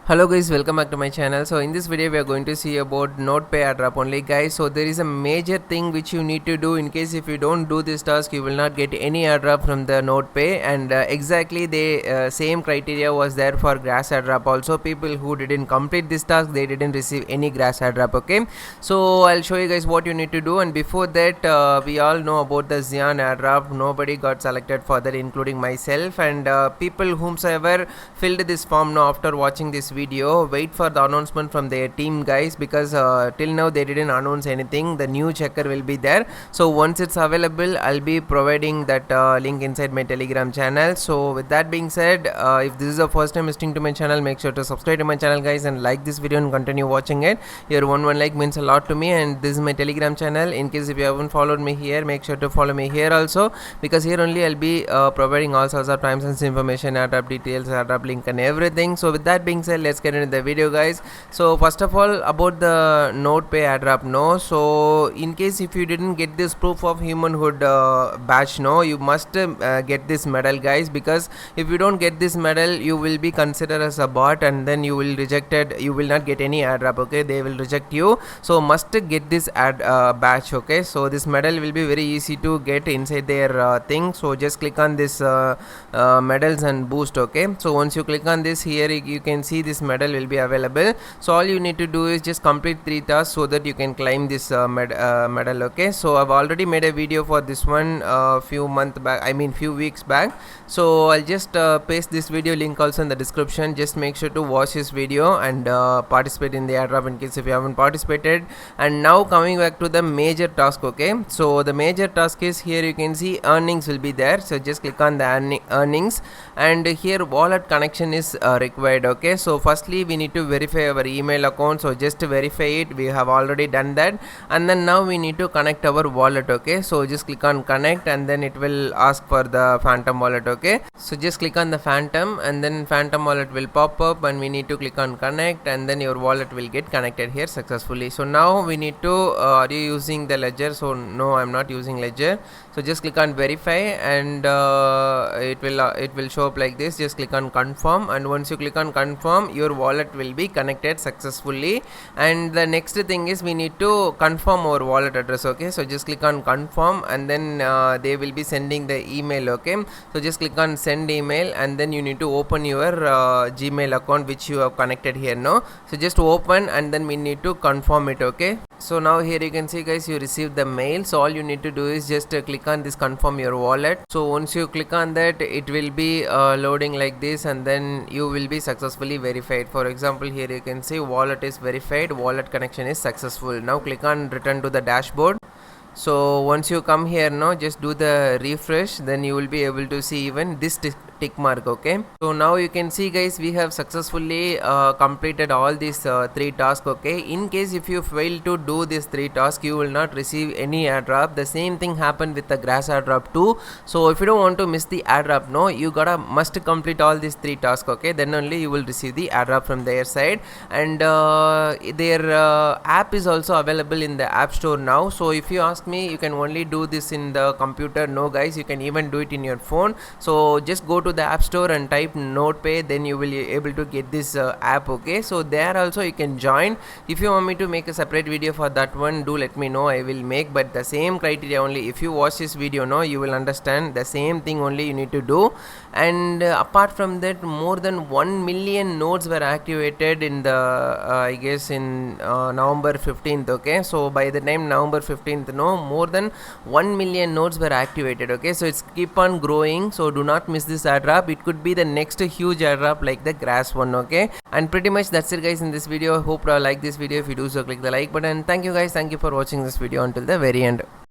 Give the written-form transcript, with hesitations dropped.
Hello guys, welcome back to my channel. So in this video we are going to see about NodePay Airdrop only guys. So there is a major thing which you need to do in case if you don't do this task you will not get any airdrop from the NodePay, and exactly the same criteria was there for grass airdrop also. People who didn't complete this task, they didn't receive any grass airdrop. Okay, so I'll show you guys what you need to do, and before that we all know about the Zeon Addra. Nobody got selected for that including myself, and people whomsoever filled this form now after watching this video, wait for the announcement from their team guys, because till now they didn't announce anything. The new checker will be there, so once it's available I'll be providing that link inside my Telegram channel. So with that being said, if this is the first time listening to my channel, make sure to subscribe to my channel guys and like this video and continue watching it. Your one like means a lot to me, and this is my Telegram channel. In case if you haven't followed me here, make sure to follow me here also, because here only I'll be providing all sorts of timestamps information, airdrop details, airdrop link and everything. So with that being said, let's get into the video guys. So first of all, about the NodePay Airdrop, no, so in case if you didn't get this proof of humanhood badge, no, you must get this medal guys, because if you don't get this medal you will be considered as a bot, and then you will rejected, you will not get any airdrop. Okay, they will reject you, so must get this badge. Okay, so this medal will be very easy to get inside their thing. So just click on this medals and boost. Okay, so once you click on this, here you can see this medal will be available. So all you need to do is just complete 3 tasks so that you can claim this medal. Okay, so I've already made a video for this one few weeks back. So I'll just paste this video link also in the description. Just make sure to watch this video and participate in the airdrop in case if you haven't participated. And now coming back to the major task. Okay, so the major task is, here you can see earnings will be there, so just click on the earnings, and here wallet connection is required. Okay, so firstly we need to verify our email account, so just to verify it, we have already done that, and then now we need to connect our wallet. Okay, so just click on connect, and then it will ask for the phantom wallet. Okay, so just click on the phantom, and then phantom wallet will pop up, and we need to click on connect, and then your wallet will get connected here successfully. So now we need to are you using the ledger? So no, I'm not using ledger. So just click on verify, and it will show up like this. Just click on confirm, and once you click on confirm, your wallet will be connected successfully. And the next thing is, we need to confirm our wallet address. Okay, so just click on confirm, and then they will be sending the email. Okay, so just click on send email, and then you need to open your Gmail account which you have connected here. No, so just open, and then we need to confirm it. Okay, so now here you can see guys, you received the mail. So all you need to do is just click on this confirm your wallet. So once you click on that, it will be loading like this, and then you will be successfully verified. For example, here you can see wallet is verified, wallet connection is successful. Now click on return to the dashboard. So once you come here now, just do the refresh, then you will be able to see even this tick mark. Okay, so now you can see guys, we have successfully completed all these 3 tasks. Okay, in case if you fail to do these 3 tasks, you will not receive any airdrop. The same thing happened with the grass airdrop too. So if you don't want to miss the airdrop, no, you must complete all these 3 tasks. Okay, then only you will receive the airdrop from their side. And their app is also available in the app store now. So if you ask me, you can only do this in the computer. No guys, you can even do it in your phone. So just go to the app store and type NodePay, then you will be able to get this app. Okay, so there also you can join. If you want me to make a separate video for that one, do let me know, I will make. But the same criteria only, if you watch this video, no, you will understand the same thing only you need to do. And apart from that, more than 1 million nodes were activated in the I guess in November 15th. Okay, so by the time November 15th, no, more than 1 million nodes were activated. Okay, so it's keep on growing, so do not miss this airdrop. It could be the next huge airdrop like the grass one. Okay, and pretty much that's it guys in this video. I hope you like this video. If you do so, click the like button. Thank you guys, thank you for watching this video until the very end.